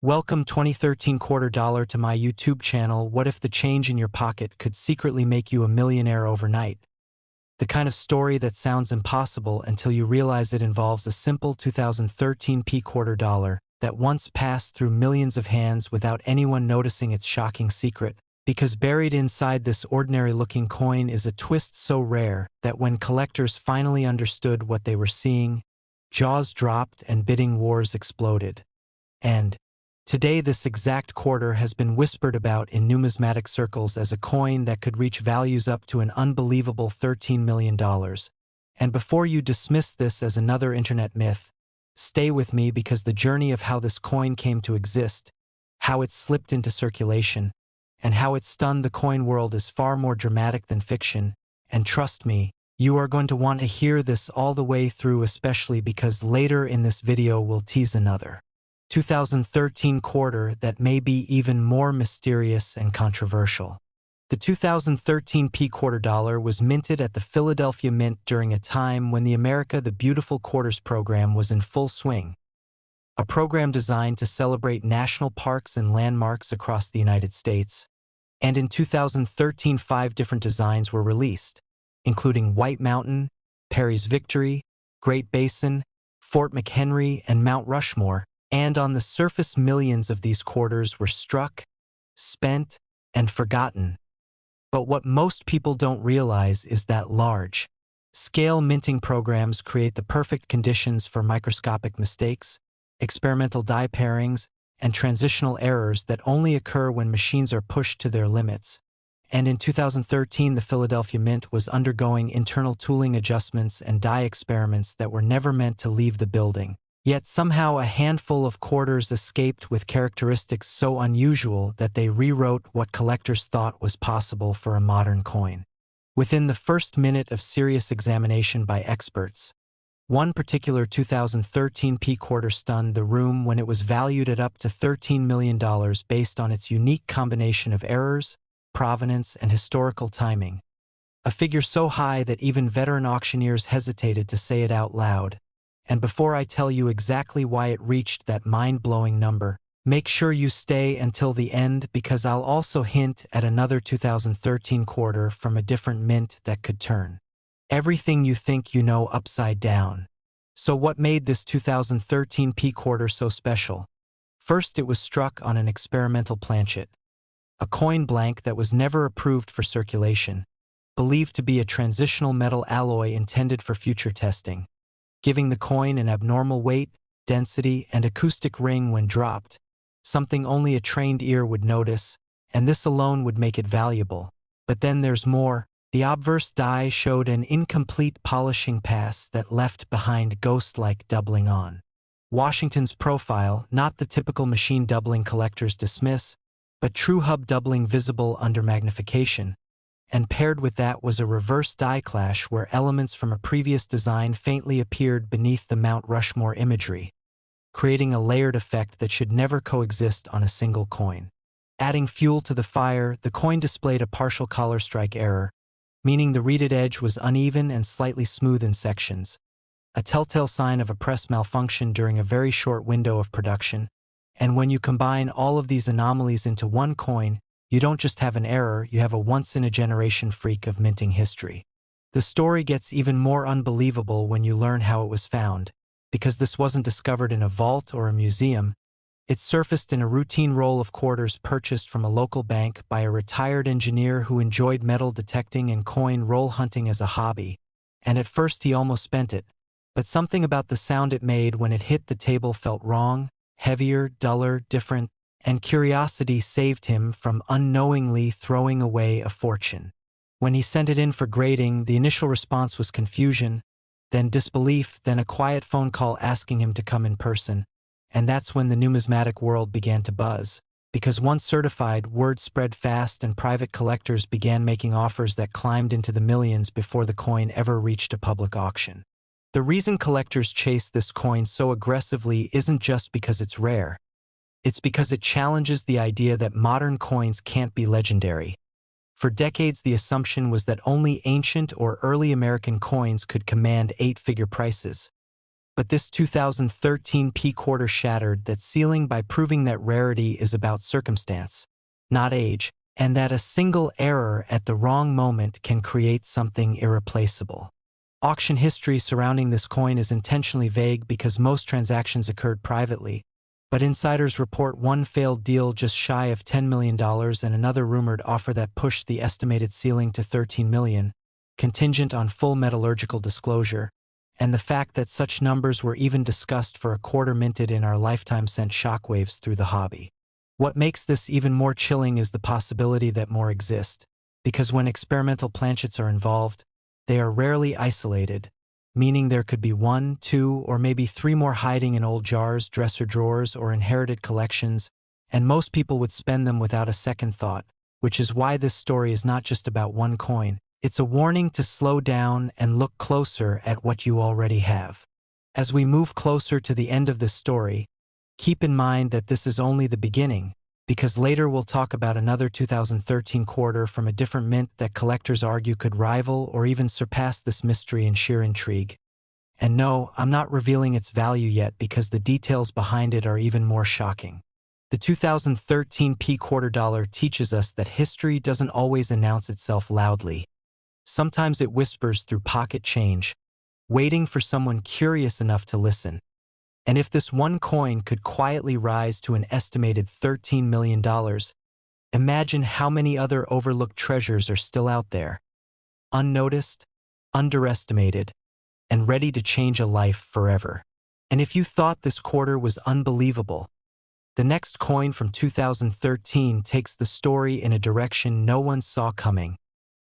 Welcome 2013 quarter dollar to my YouTube channel. What if the change in your pocket could secretly make you a millionaire overnight? The kind of story that sounds impossible until you realize it involves a simple 2013 quarter dollar that once passed through millions of hands without anyone noticing its shocking secret. Because buried inside this ordinary-looking coin is a twist so rare that when collectors finally understood what they were seeing, jaws dropped and bidding wars exploded. And today this exact quarter has been whispered about in numismatic circles as a coin that could reach values up to an unbelievable $13 million. And before you dismiss this as another internet myth, stay with me because the journey of how this coin came to exist, how it slipped into circulation, and how it stunned the coin world is far more dramatic than fiction. And trust me, you are going to want to hear this all the way through, especially because later in this video we'll tease another 2013 quarter that may be even more mysterious and controversial. The 2013 quarter dollar was minted at the Philadelphia Mint during a time when the America the Beautiful Quarters program was in full swing, a program designed to celebrate national parks and landmarks across the United States. And in 2013, 5 different designs were released, including White Mountain, Perry's Victory, Great Basin, Fort McHenry, and Mount Rushmore. And on the surface, millions of these quarters were struck, spent, and forgotten. But what most people don't realize is that large-scale minting programs create the perfect conditions for microscopic mistakes, experimental die pairings, and transitional errors that only occur when machines are pushed to their limits. And in 2013, the Philadelphia Mint was undergoing internal tooling adjustments and die experiments that were never meant to leave the building. Yet somehow a handful of quarters escaped with characteristics so unusual that they rewrote what collectors thought was possible for a modern coin. Within the first minute of serious examination by experts, one particular 2013 quarter stunned the room when it was valued at up to $13 million based on its unique combination of errors, provenance, and historical timing. A figure so high that even veteran auctioneers hesitated to say it out loud. And before I tell you exactly why it reached that mind-blowing number, make sure you stay until the end because I'll also hint at another 2013 quarter from a different mint that could turn everything you think you know upside down. So what made this 2013 quarter so special? First, it was struck on an experimental planchet, a coin blank that was never approved for circulation, believed to be a transitional metal alloy intended for future testing, giving the coin an abnormal weight, density, and acoustic ring when dropped, something only a trained ear would notice, and this alone would make it valuable. But then there's more. The obverse die showed an incomplete polishing pass that left behind ghost-like doubling on Washington's profile, not the typical machine doubling collectors dismiss, but true hub doubling visible under magnification. And paired with that was a reverse die clash where elements from a previous design faintly appeared beneath the Mount Rushmore imagery, creating a layered effect that should never coexist on a single coin. Adding fuel to the fire, the coin displayed a partial collar strike error, meaning the reeded edge was uneven and slightly smooth in sections, a telltale sign of a press malfunction during a very short window of production. And when you combine all of these anomalies into one coin, you don't just have an error, you have a once-in-a-generation freak of minting history. The story gets even more unbelievable when you learn how it was found, because this wasn't discovered in a vault or a museum. It surfaced in a routine roll of quarters purchased from a local bank by a retired engineer who enjoyed metal detecting and coin roll hunting as a hobby. And at first he almost spent it, but something about the sound it made when it hit the table felt wrong, heavier, duller, different, and curiosity saved him from unknowingly throwing away a fortune. When he sent it in for grading, the initial response was confusion, then disbelief, then a quiet phone call asking him to come in person. And that's when the numismatic world began to buzz. Because once certified, word spread fast and private collectors began making offers that climbed into the millions before the coin ever reached a public auction. The reason collectors chase this coin so aggressively isn't just because it's rare. It's because it challenges the idea that modern coins can't be legendary. For decades, the assumption was that only ancient or early American coins could command 8-figure prices. But this 2013 P quarter shattered that ceiling by proving that rarity is about circumstance, not age, and that a single error at the wrong moment can create something irreplaceable. Auction history surrounding this coin is intentionally vague because most transactions occurred privately, but insiders report one failed deal just shy of $10 million and another rumored offer that pushed the estimated ceiling to $13 million, contingent on full metallurgical disclosure, and the fact that such numbers were even discussed for a quarter minted in our lifetime sent shockwaves through the hobby. What makes this even more chilling is the possibility that more exist, because when experimental planchets are involved, they are rarely isolated, meaning there could be 1, 2, or maybe 3 more hiding in old jars, dresser drawers, or inherited collections, and most people would spend them without a second thought, which is why this story is not just about one coin. It's a warning to slow down and look closer at what you already have. As we move closer to the end of this story, keep in mind that this is only the beginning, because later we'll talk about another 2013 quarter from a different mint that collectors argue could rival or even surpass this mystery in sheer intrigue. And no, I'm not revealing its value yet because the details behind it are even more shocking. The 2013 P quarter dollar teaches us that history doesn't always announce itself loudly. Sometimes it whispers through pocket change, waiting for someone curious enough to listen. And if this one coin could quietly rise to an estimated $13 million, imagine how many other overlooked treasures are still out there, unnoticed, underestimated, and ready to change a life forever. And if you thought this quarter was unbelievable, the next coin from 2013 takes the story in a direction no one saw coming.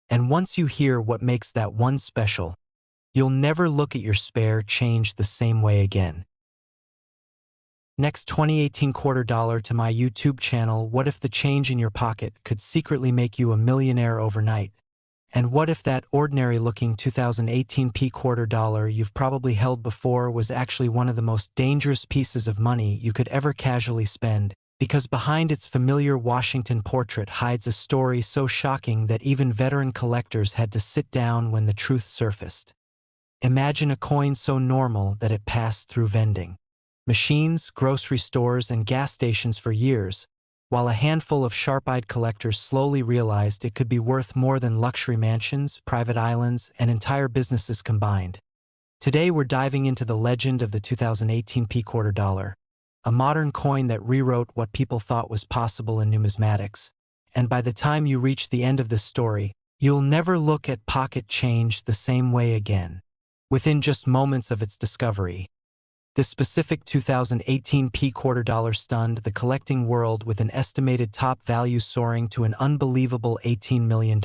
And once you hear what makes that one special, you'll never look at your spare change the same way again. Next 2018 quarter dollar to my YouTube channel. What if the change in your pocket could secretly make you a millionaire overnight? And what if that ordinary looking 2018 P quarter dollar you've probably held before was actually one of the most dangerous pieces of money you could ever casually spend? Because behind its familiar Washington portrait hides a story so shocking that even veteran collectors had to sit down when the truth surfaced. Imagine a coin so normal that it passed through vending machines, grocery stores, and gas stations for years, while a handful of sharp-eyed collectors slowly realized it could be worth more than luxury mansions, private islands, and entire businesses combined. Today we're diving into the legend of the 2018 P quarter dollar, a modern coin that rewrote what people thought was possible in numismatics. And by the time you reach the end of this story, you'll never look at pocket change the same way again. Within just moments of its discovery, this specific 2018 P quarter dollar stunned the collecting world with an estimated top value soaring to an unbelievable $18 million.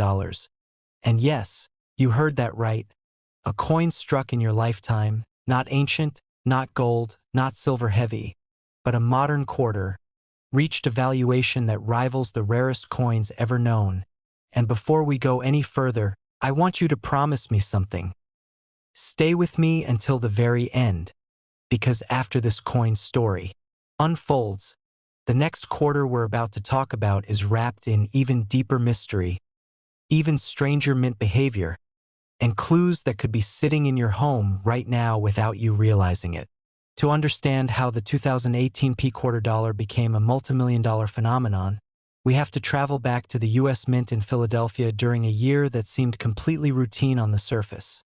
And yes, you heard that right. A coin struck in your lifetime, not ancient, not gold, not silver heavy, but a modern quarter, reached a valuation that rivals the rarest coins ever known. And before we go any further, I want you to promise me something. Stay with me until the very end. Because after this coin's story unfolds, the next quarter we're about to talk about is wrapped in even deeper mystery, even stranger mint behavior, and clues that could be sitting in your home right now without you realizing it. To understand how the 2018 P quarter dollar became a multimillion-dollar phenomenon, we have to travel back to the U.S. Mint in Philadelphia during a year that seemed completely routine on the surface.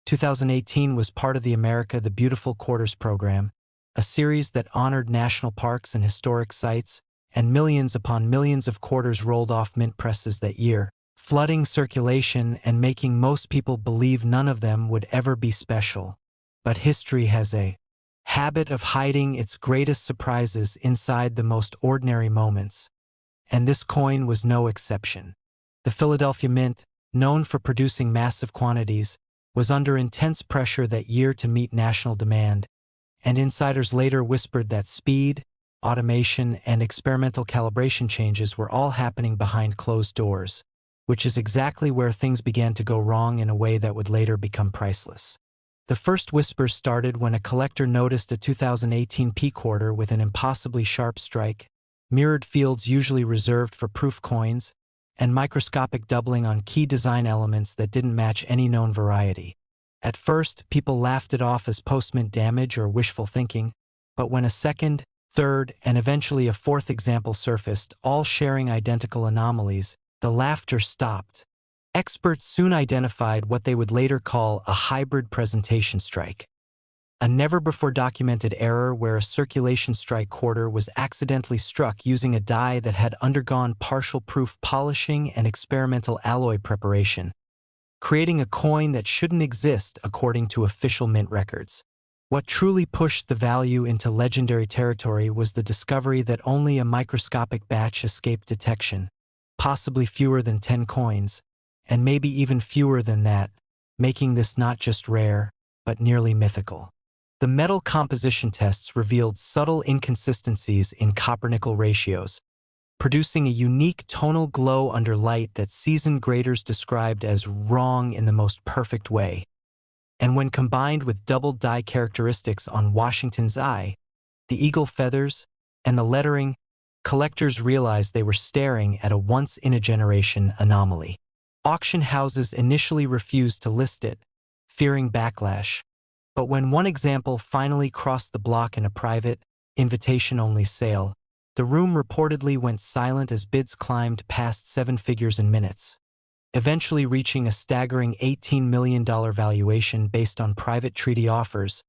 2018 was part of the America the Beautiful Quarters program, a series that honored national parks and historic sites, and millions upon millions of quarters rolled off mint presses that year, flooding circulation and making most people believe none of them would ever be special. But history has a habit of hiding its greatest surprises inside the most ordinary moments, and this coin was no exception. The Philadelphia Mint, known for producing massive quantities, was under intense pressure that year to meet national demand, and insiders later whispered that speed, automation, and experimental calibration changes were all happening behind closed doors, which is exactly where things began to go wrong in a way that would later become priceless. The first whispers started when a collector noticed a 2018 P quarter with an impossibly sharp strike, mirrored fields usually reserved for proof coins, and microscopic doubling on key design elements that didn't match any known variety. At first, people laughed it off as postmint damage or wishful thinking, but when a second, third, and eventually a fourth example surfaced, all sharing identical anomalies, the laughter stopped. Experts soon identified what they would later call a hybrid presentation strike, a never-before-documented error where a circulation strike quarter was accidentally struck using a die that had undergone partial proof polishing and experimental alloy preparation, creating a coin that shouldn't exist according to official mint records. What truly pushed the value into legendary territory was the discovery that only a microscopic batch escaped detection, possibly fewer than 10 coins, and maybe even fewer than that, making this not just rare, but nearly mythical. The metal composition tests revealed subtle inconsistencies in copper-nickel ratios, producing a unique tonal glow under light that seasoned graders described as wrong in the most perfect way. And when combined with double die characteristics on Washington's eye, the eagle feathers, and the lettering, collectors realized they were staring at a once-in-a-generation anomaly. Auction houses initially refused to list it, fearing backlash. But when one example finally crossed the block in a private, invitation-only sale, the room reportedly went silent as bids climbed past 7 figures in minutes, eventually reaching a staggering $18 million valuation based on private treaty offers,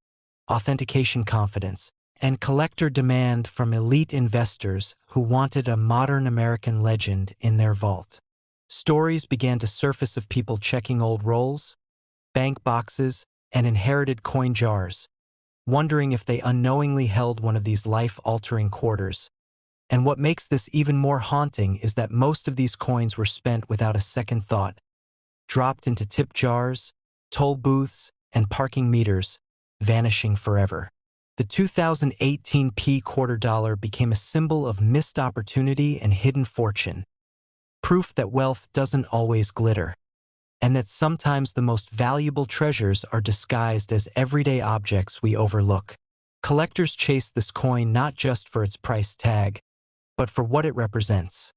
authentication confidence, and collector demand from elite investors who wanted a modern American legend in their vault. Stories began to surface of people checking old rolls, bank boxes, and inherited coin jars, wondering if they unknowingly held one of these life-altering quarters. And what makes this even more haunting is that most of these coins were spent without a second thought, dropped into tip jars, toll booths, and parking meters, vanishing forever. The 2018 P quarter dollar became a symbol of missed opportunity and hidden fortune, proof that wealth doesn't always glitter, and that sometimes the most valuable treasures are disguised as everyday objects we overlook. Collectors chase this coin not just for its price tag, but for what it represents.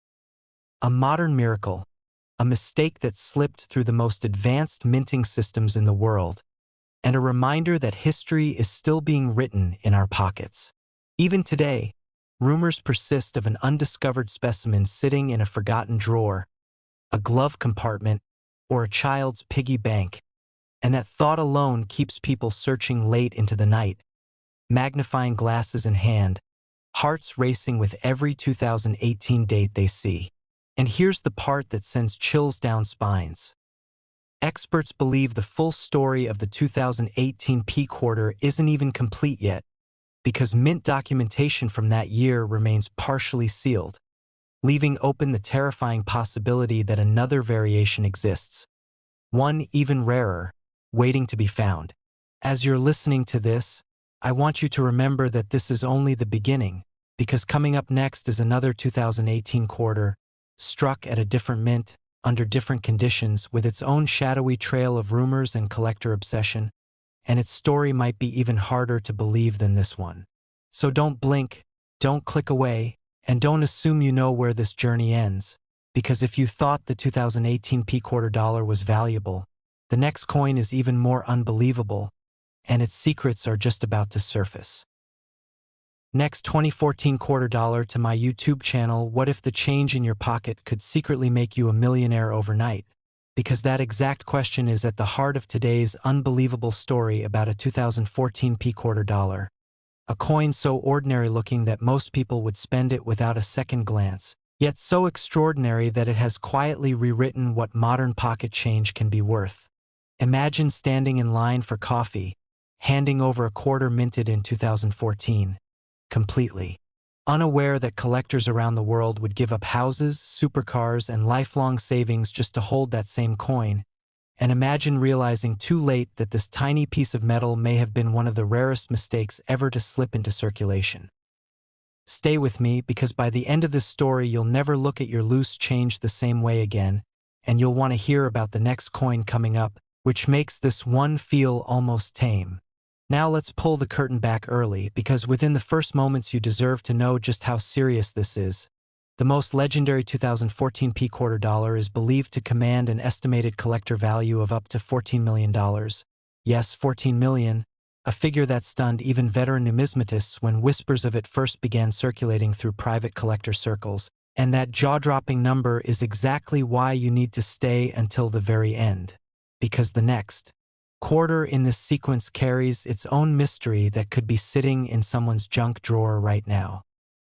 A modern miracle, a mistake that slipped through the most advanced minting systems in the world, and a reminder that history is still being written in our pockets. Even today, rumors persist of an undiscovered specimen sitting in a forgotten drawer, a glove compartment, or a child's piggy bank, and that thought alone keeps people searching late into the night, magnifying glasses in hand, hearts racing with every 2018 date they see. And here's the part that sends chills down spines. Experts believe the full story of the 2018 P quarter isn't even complete yet, because mint documentation from that year remains partially sealed, leaving open the terrifying possibility that another variation exists, one even rarer, waiting to be found. As you're listening to this, I want you to remember that this is only the beginning, because coming up next is another 2018 quarter, struck at a different mint, under different conditions, with its own shadowy trail of rumors and collector obsession, and its story might be even harder to believe than this one. So don't blink, don't click away, and don't assume you know where this journey ends, because if you thought the 2018 P quarter dollar was valuable, the next coin is even more unbelievable, and its secrets are just about to surface. Next 2014 quarter dollar to my YouTube channel. What if the change in your pocket could secretly make you a millionaire overnight? Because that exact question is at the heart of today's unbelievable story about a 2014 P quarter dollar. A coin so ordinary looking that most people would spend it without a second glance, yet so extraordinary that it has quietly rewritten what modern pocket change can be worth. Imagine standing in line for coffee, handing over a quarter minted in 2014, completely unaware that collectors around the world would give up houses, supercars, and lifelong savings just to hold that same coin. And imagine realizing too late that this tiny piece of metal may have been one of the rarest mistakes ever to slip into circulation. Stay with me, because by the end of this story you'll never look at your loose change the same way again, and you'll want to hear about the next coin coming up, which makes this one feel almost tame. Now let's pull the curtain back early, because within the first moments you deserve to know just how serious this is. The most legendary 2014 P quarter dollar is believed to command an estimated collector value of up to $14 million. Yes, 14 million, a figure that stunned even veteran numismatists when whispers of it first began circulating through private collector circles. And that jaw-dropping number is exactly why you need to stay until the very end. Because the next quarter in this sequence carries its own mystery that could be sitting in someone's junk drawer right now.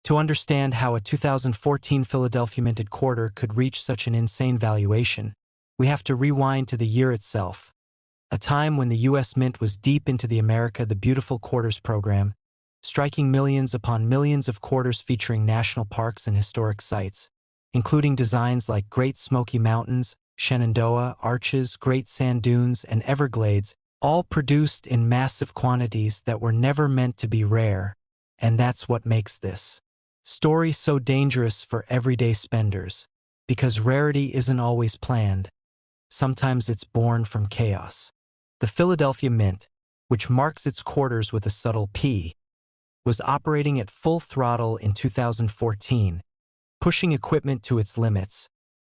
To understand how a 2014 Philadelphia minted quarter could reach such an insane valuation, we have to rewind to the year itself, a time when the U.S. Mint was deep into the America the Beautiful Quarters program, striking millions upon millions of quarters featuring national parks and historic sites, including designs like Great Smoky Mountains, Shenandoah, Arches, Great Sand Dunes, and Everglades, all produced in massive quantities that were never meant to be rare, and that's what makes this story so dangerous for everyday spenders, because rarity isn't always planned. Sometimes it's born from chaos. The Philadelphia Mint, which marks its quarters with a subtle P, was operating at full throttle in 2014, pushing equipment to its limits.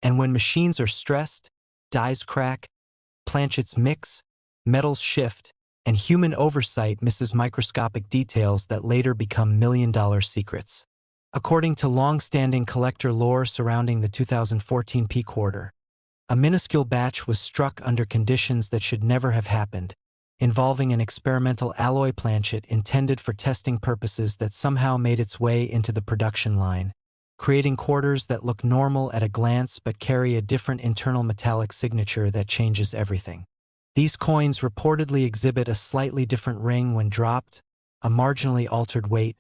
And when machines are stressed, dies crack, planchets mix, metals shift, and human oversight misses microscopic details that later become million-dollar secrets. According to long-standing collector lore surrounding the 2014 P quarter, a minuscule batch was struck under conditions that should never have happened, involving an experimental alloy planchet intended for testing purposes that somehow made its way into the production line, creating quarters that look normal at a glance but carry a different internal metallic signature that changes everything. These coins reportedly exhibit a slightly different ring when dropped, a marginally altered weight,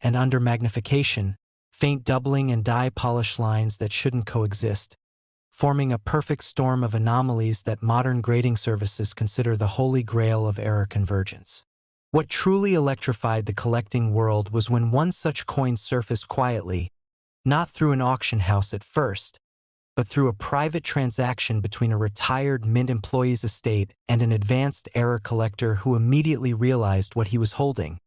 and under magnification, faint doubling and dye polish lines that shouldn't coexist, forming a perfect storm of anomalies that modern grading services consider the holy grail of error convergence. What truly electrified the collecting world was when one such coin surfaced quietly, not through an auction house at first, but through a private transaction between a retired mint employee's estate and an advanced error collector who immediately realized what he was holding.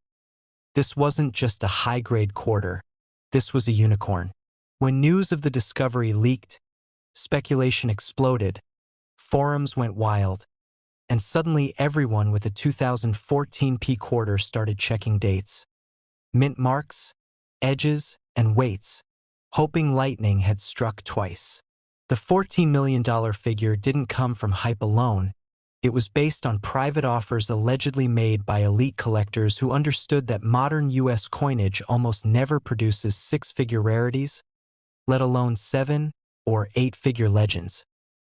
This wasn't just a high-grade quarter. This was a unicorn. When news of the discovery leaked, speculation exploded, forums went wild, and suddenly everyone with a 2014 P quarter started checking dates, mint marks, edges, and weights, hoping lightning had struck twice. The $14 million figure didn't come from hype alone. It was based on private offers allegedly made by elite collectors who understood that modern U.S. coinage almost never produces six-figure rarities, let alone 7- or 8-figure legends,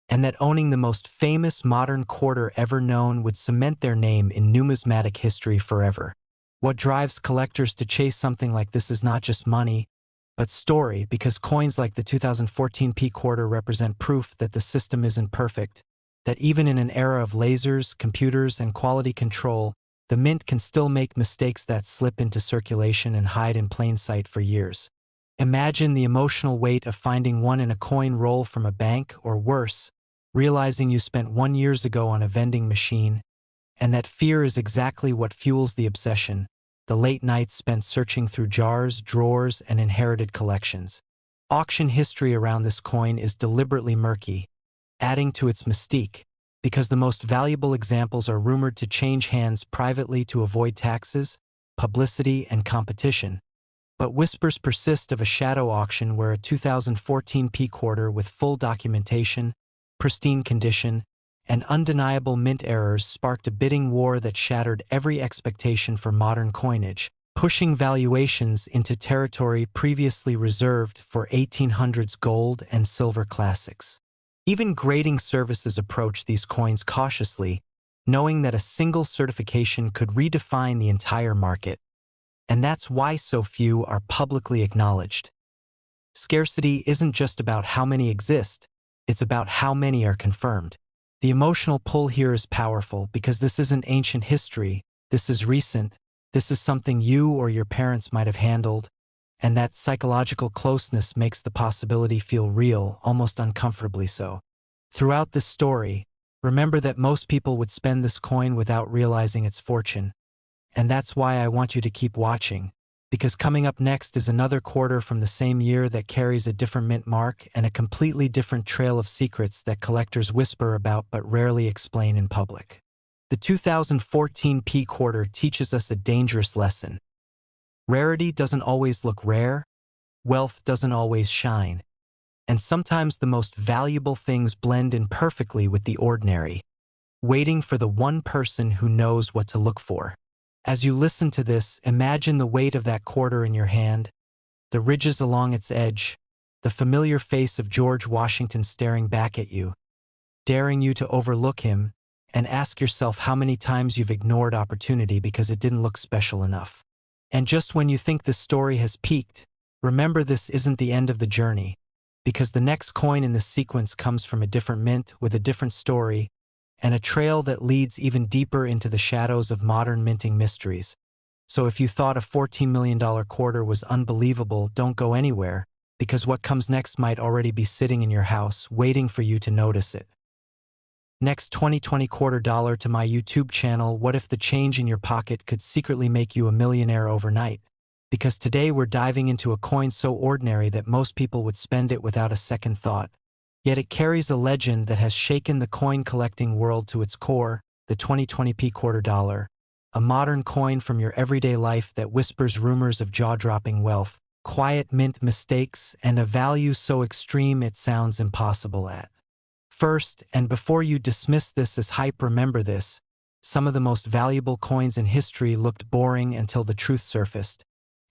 and that owning the most famous modern quarter ever known would cement their name in numismatic history forever. What drives collectors to chase something like this is not just money, but story, because coins like the 2014 P quarter represent proof that the system isn't perfect, that even in an era of lasers, computers, and quality control, the mint can still make mistakes that slip into circulation and hide in plain sight for years. Imagine the emotional weight of finding one in a coin roll from a bank, or worse, realizing you spent 1 year ago on a vending machine, and that fear is exactly what fuels the obsession, the late nights spent searching through jars, drawers, and inherited collections. Auction history around this coin is deliberately murky, adding to its mystique, because the most valuable examples are rumored to change hands privately to avoid taxes, publicity, and competition. But whispers persist of a shadow auction where a 2014 P quarter with full documentation, pristine condition, and undeniable mint errors sparked a bidding war that shattered every expectation for modern coinage, pushing valuations into territory previously reserved for 1800s gold and silver classics. Even grading services approach these coins cautiously, knowing that a single certification could redefine the entire market. And that's why so few are publicly acknowledged. Scarcity isn't just about how many exist, it's about how many are confirmed. The emotional pull here is powerful because this isn't ancient history, this is recent, this is something you or your parents might have handled, and that psychological closeness makes the possibility feel real, almost uncomfortably so. Throughout this story, remember that most people would spend this coin without realizing its fortune. And that's why I want you to keep watching, because coming up next is another quarter from the same year that carries a different mint mark and a completely different trail of secrets that collectors whisper about but rarely explain in public. The 2014 P quarter teaches us a dangerous lesson. Rarity doesn't always look rare, wealth doesn't always shine, and sometimes the most valuable things blend in perfectly with the ordinary, waiting for the one person who knows what to look for. As you listen to this, imagine the weight of that quarter in your hand, the ridges along its edge, the familiar face of George Washington staring back at you, daring you to overlook him, and ask yourself how many times you've ignored opportunity because it didn't look special enough. And just when you think this story has peaked, remember this isn't the end of the journey, because the next coin in this sequence comes from a different mint with a different story, and a trail that leads even deeper into the shadows of modern minting mysteries. So if you thought a $14 million quarter was unbelievable, don't go anywhere, because what comes next might already be sitting in your house, waiting for you to notice it. Next, 2020 quarter dollar to my YouTube channel. What if the change in your pocket could secretly make you a millionaire overnight? Because today we're diving into a coin so ordinary that most people would spend it without a second thought. Yet it carries a legend that has shaken the coin collecting world to its core, the 2020 quarter dollar. A modern coin from your everyday life that whispers rumors of jaw-dropping wealth, quiet mint mistakes, and a value so extreme it sounds impossible at first. And before you dismiss this as hype, remember this: some of the most valuable coins in history looked boring until the truth surfaced.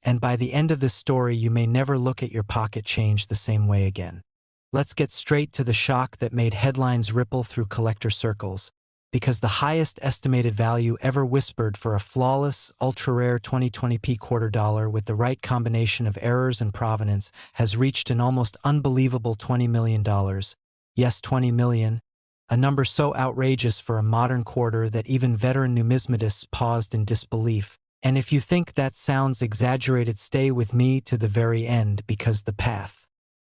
And by the end of this story, you may never look at your pocket change the same way again. Let's get straight to the shock that made headlines ripple through collector circles, because the highest estimated value ever whispered for a flawless, ultra-rare 2020 quarter dollar with the right combination of errors and provenance has reached an almost unbelievable $20 million. Yes, 20 million, a number so outrageous for a modern quarter that even veteran numismatists paused in disbelief. And if you think that sounds exaggerated, stay with me to the very end, because the path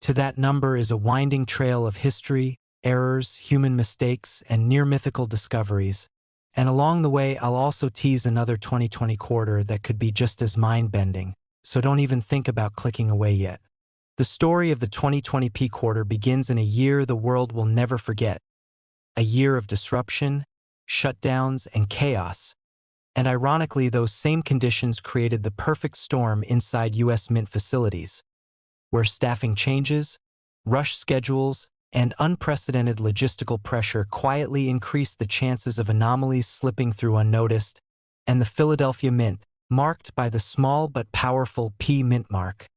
to that number is a winding trail of history, errors, human mistakes, and near-mythical discoveries. And along the way, I'll also tease another 2020 quarter that could be just as mind-bending, so don't even think about clicking away yet. The story of the 2020 quarter begins in a year the world will never forget. A year of disruption, shutdowns, and chaos. And ironically, those same conditions created the perfect storm inside U.S. Mint facilities, where staffing changes, rush schedules, and unprecedented logistical pressure quietly increased the chances of anomalies slipping through unnoticed. And the Philadelphia Mint, marked by the small but powerful P mint mark,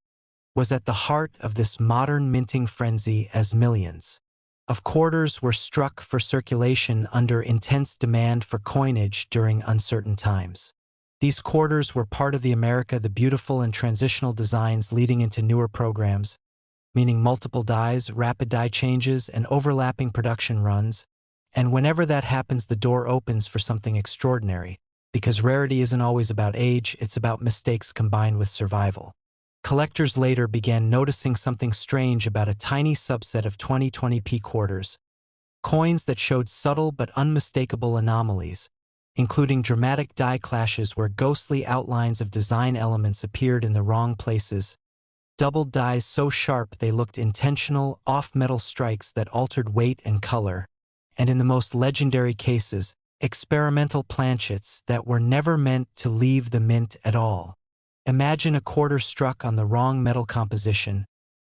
was at the heart of this modern minting frenzy, as millions of quarters were struck for circulation under intense demand for coinage during uncertain times. These quarters were part of the America the Beautiful and transitional designs leading into newer programs, meaning multiple dies, rapid die changes, and overlapping production runs. And whenever that happens, the door opens for something extraordinary, because rarity isn't always about age, it's about mistakes combined with survival. Collectors later began noticing something strange about a tiny subset of 2020 quarters, coins that showed subtle but unmistakable anomalies, including dramatic die clashes where ghostly outlines of design elements appeared in the wrong places, doubled dies so sharp they looked intentional, off-metal strikes that altered weight and color, and in the most legendary cases, experimental planchets that were never meant to leave the mint at all. Imagine a quarter struck on the wrong metal composition,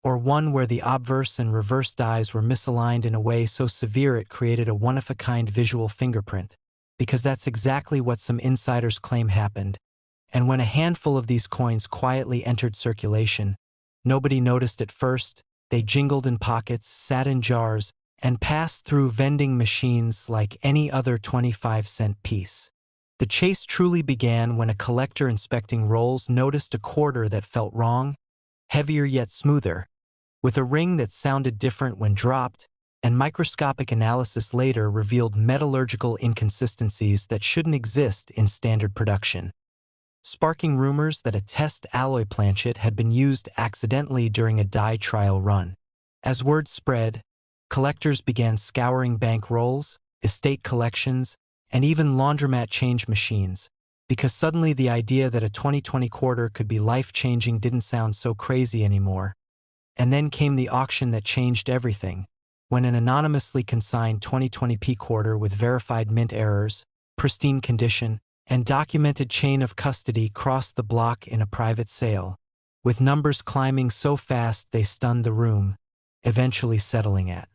or one where the obverse and reverse dies were misaligned in a way so severe it created a one-of-a-kind visual fingerprint, because that's exactly what some insiders claim happened. And when a handful of these coins quietly entered circulation, nobody noticed at first. They jingled in pockets, sat in jars, and passed through vending machines like any other 25-cent piece. The chase truly began when a collector inspecting rolls noticed a quarter that felt wrong, heavier yet smoother, with a ring that sounded different when dropped, and microscopic analysis later revealed metallurgical inconsistencies that shouldn't exist in standard production, sparking rumors that a test alloy planchet had been used accidentally during a die trial run. As word spread, collectors began scouring bank rolls, estate collections, and even laundromat change machines, because suddenly the idea that a 2020 quarter could be life-changing didn't sound so crazy anymore. And then came the auction that changed everything, when an anonymously consigned 2020 quarter with verified mint errors, pristine condition, and documented chain of custody crossed the block in a private sale, with numbers climbing so fast they stunned the room, eventually settling at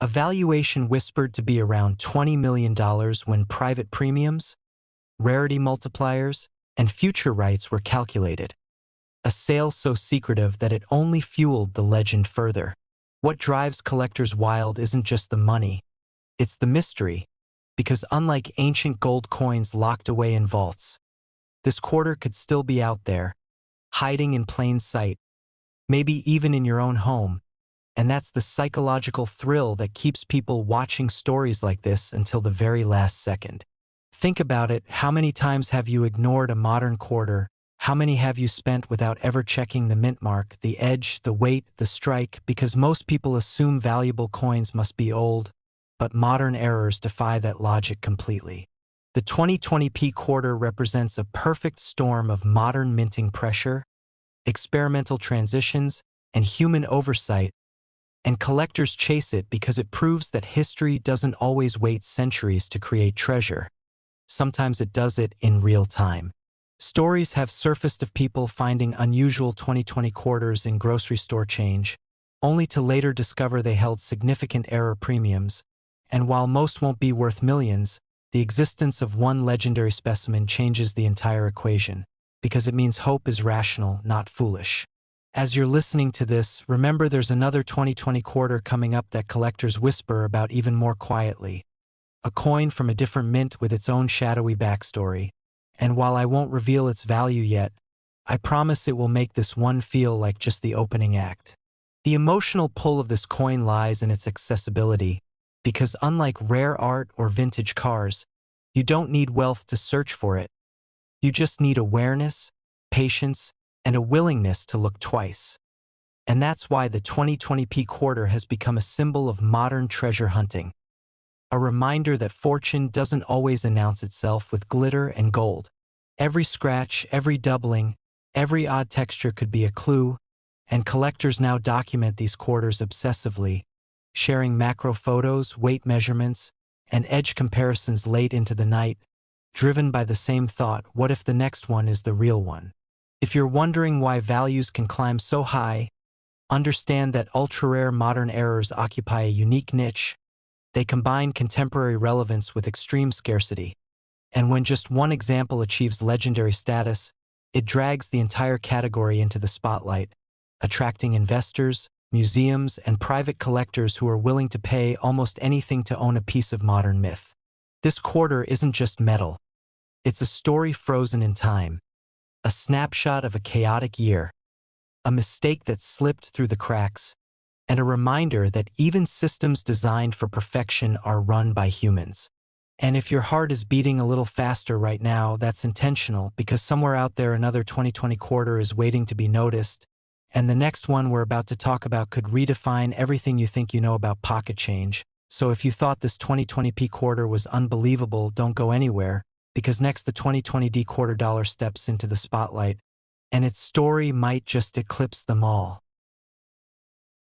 a valuation whispered to be around $20 million when private premiums, rarity multipliers, and future rights were calculated. A sale so secretive that it only fueled the legend further. What drives collectors wild isn't just the money, it's the mystery, because unlike ancient gold coins locked away in vaults, this quarter could still be out there, hiding in plain sight, maybe even in your own home, and that's the psychological thrill that keeps people watching stories like this until the very last second. Think about it, how many times have you ignored a modern quarter? How many have you spent without ever checking the mint mark, the edge, the weight, the strike, because most people assume valuable coins must be old, but modern errors defy that logic completely. The 2020p quarter represents a perfect storm of modern minting pressure, experimental transitions, and human oversight, and collectors chase it because it proves that history doesn't always wait centuries to create treasure. Sometimes it does it in real time. Stories have surfaced of people finding unusual 2020 quarters in grocery store change, only to later discover they held significant error premiums, and while most won't be worth millions, the existence of one legendary specimen changes the entire equation, because it means hope is rational, not foolish. As you're listening to this, remember there's another 2020 quarter coming up that collectors whisper about even more quietly. A coin from a different mint with its own shadowy backstory. And while I won't reveal its value yet, I promise it will make this one feel like just the opening act. The emotional pull of this coin lies in its accessibility, because unlike rare art or vintage cars, you don't need wealth to search for it. You just need awareness, patience, and a willingness to look twice. And that's why the 2020p quarter has become a symbol of modern treasure hunting. A reminder that fortune doesn't always announce itself with glitter and gold. Every scratch, every doubling, every odd texture could be a clue, and collectors now document these quarters obsessively, sharing macro photos, weight measurements, and edge comparisons late into the night, driven by the same thought, what if the next one is the real one? If you're wondering why values can climb so high, understand that ultra-rare modern errors occupy a unique niche. They combine contemporary relevance with extreme scarcity. And when just one example achieves legendary status, it drags the entire category into the spotlight, attracting investors, museums, and private collectors who are willing to pay almost anything to own a piece of modern myth. This quarter isn't just metal. It's a story frozen in time, a snapshot of a chaotic year, a mistake that slipped through the cracks, and a reminder that even systems designed for perfection are run by humans. And if your heart is beating a little faster right now, that's intentional, because somewhere out there another 2020 quarter is waiting to be noticed, and the next one we're about to talk about could redefine everything you think you know about pocket change. So if you thought this 2020p quarter was unbelievable, don't go anywhere, because next the 2020D quarter dollar steps into the spotlight, and its story might just eclipse them all.